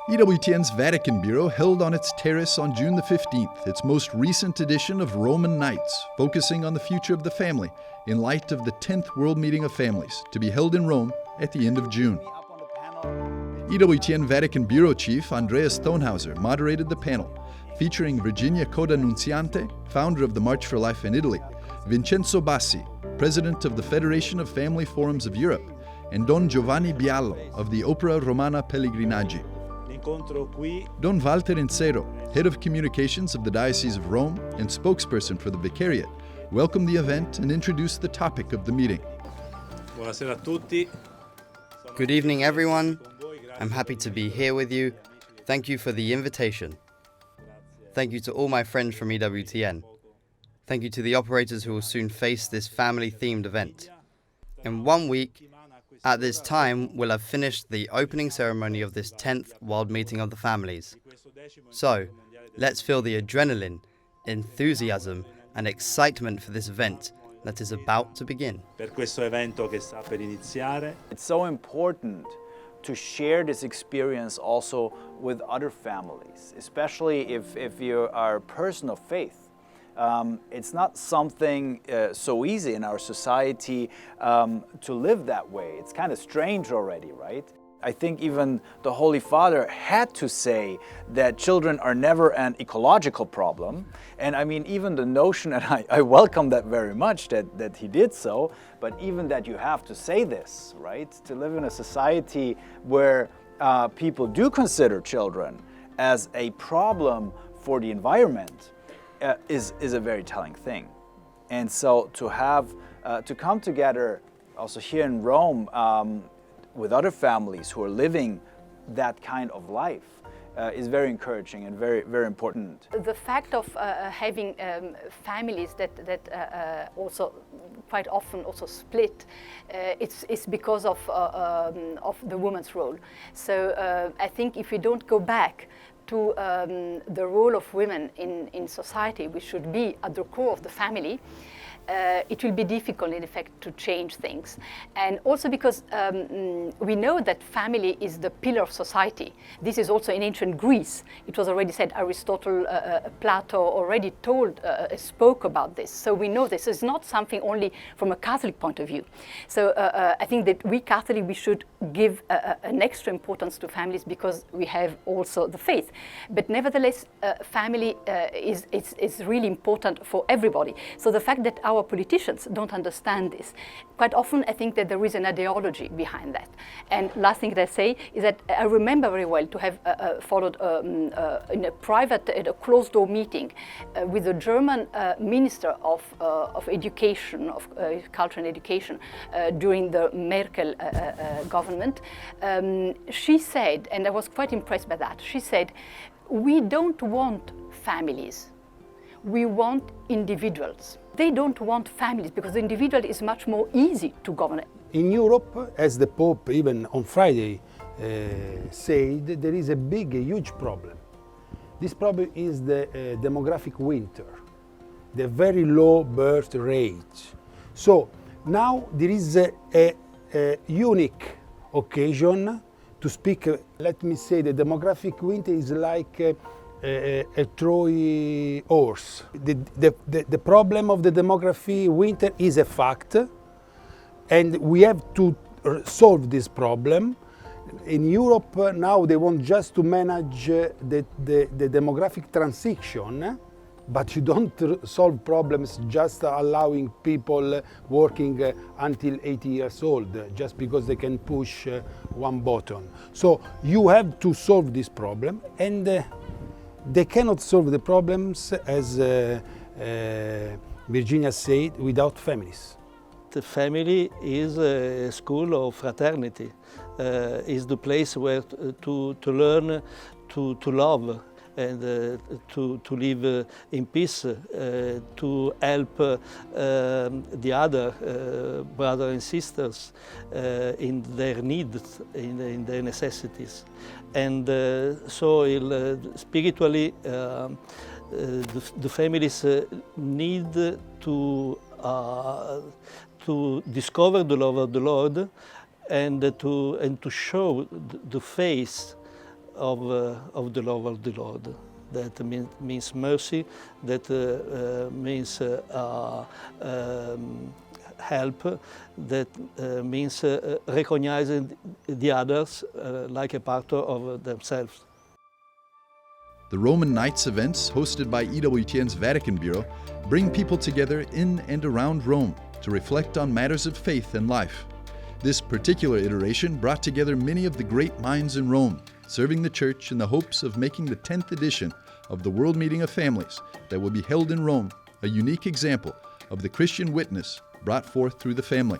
EWTN's Vatican Bureau held on its terrace on June the 15th its most recent edition of Roman Nights, focusing on the future of the family in light of the 10th World Meeting of Families, to be held in Rome at the end of June. EWTN Vatican Bureau Chief Andreas Thonhauser moderated the panel, featuring Coda Nunziante, founder of the March for Life in Italy, Vincenzo Bassi, president of the Federation of Family Forums of Europe, and Don Giovanni Biallo of the Opera Romana Pellegrinaggi. Don Walter Insero, head of communications of the Diocese of Rome and spokesperson for the vicariate, welcomed the event and introduced the topic of the meeting. Good evening, everyone. I'm happy to be here with you. Thank you for the invitation. Thank you to all my friends from EWTN. Thank you to the operators who will soon face this family-themed event. In 1 week, at this time, we'll have finished the opening ceremony of this 10th World Meeting of the Families. So, let's feel the adrenaline, enthusiasm, and excitement for this event that is about to begin. It's so important to share this experience also with other families, especially if you are a person of faith. It's not something so easy in our society to live that way. It's kind of strange already, right? I think even the Holy Father had to say that children are never an ecological problem. And I mean, even the notion, and I welcome that very much that he did so, but even that you have to say this, right? To live in a society where people do consider children as a problem for the environment is a very telling thing. And so to have, to come together also here in Rome with other families who are living that kind of life is very encouraging and very, very important. The fact of having families that also quite often also split, it's because of the woman's role. So I think if we don't go back to the role of women in society, which should be at the core of the family, it will be difficult, in effect, to change things. And also because we know that family is the pillar of society. This is also in ancient Greece. It was already said, Aristotle, Plato already spoke about this. So we know this is not something only from a Catholic point of view. So I think that we Catholics, we should give an extra importance to families because we have also the faith. But nevertheless, family is really important for everybody. So the fact that our politicians don't understand this. Quite often I think that there is an ideology behind that. And last thing that I say is that I remember very well to have followed in a private, a closed-door meeting with the German Minister of Education, of Culture and Education during the Merkel government. She said, and I was quite impressed by that, she said, we don't want families, we want individuals. They don't want families because the individual is much more easy to govern. In Europe, as the Pope even on Friday said, there is a huge problem. This problem is the demographic winter, the very low birth rate. So now there is a unique occasion to speak. Let me say the demographic winter is like a Troy horse. The problem of the demography winter is a fact, and we have to solve this problem. In Europe now they want just to manage the demographic transition, but you don't solve problems just allowing people working until 80 years old, just because they can push one button. So you have to solve this problem, and they cannot solve the problems, as Virginia said, without families. The family is a school of fraternity, is the place where to learn to love and to live in peace, to help the other brothers and sisters in their needs, in their necessities. And so spiritually the families need to discover the love of the Lord and to show the face of the love of the Lord. That means mercy, that means help, that means recognizing the others like a part of themselves. The Roman Nights events, hosted by EWTN's Vatican Bureau, bring people together in and around Rome to reflect on matters of faith and life. This particular iteration brought together many of the great minds in Rome, serving the Church in the hopes of making the 10th edition of the World Meeting of Families that will be held in Rome a unique example of the Christian witness brought forth through the family.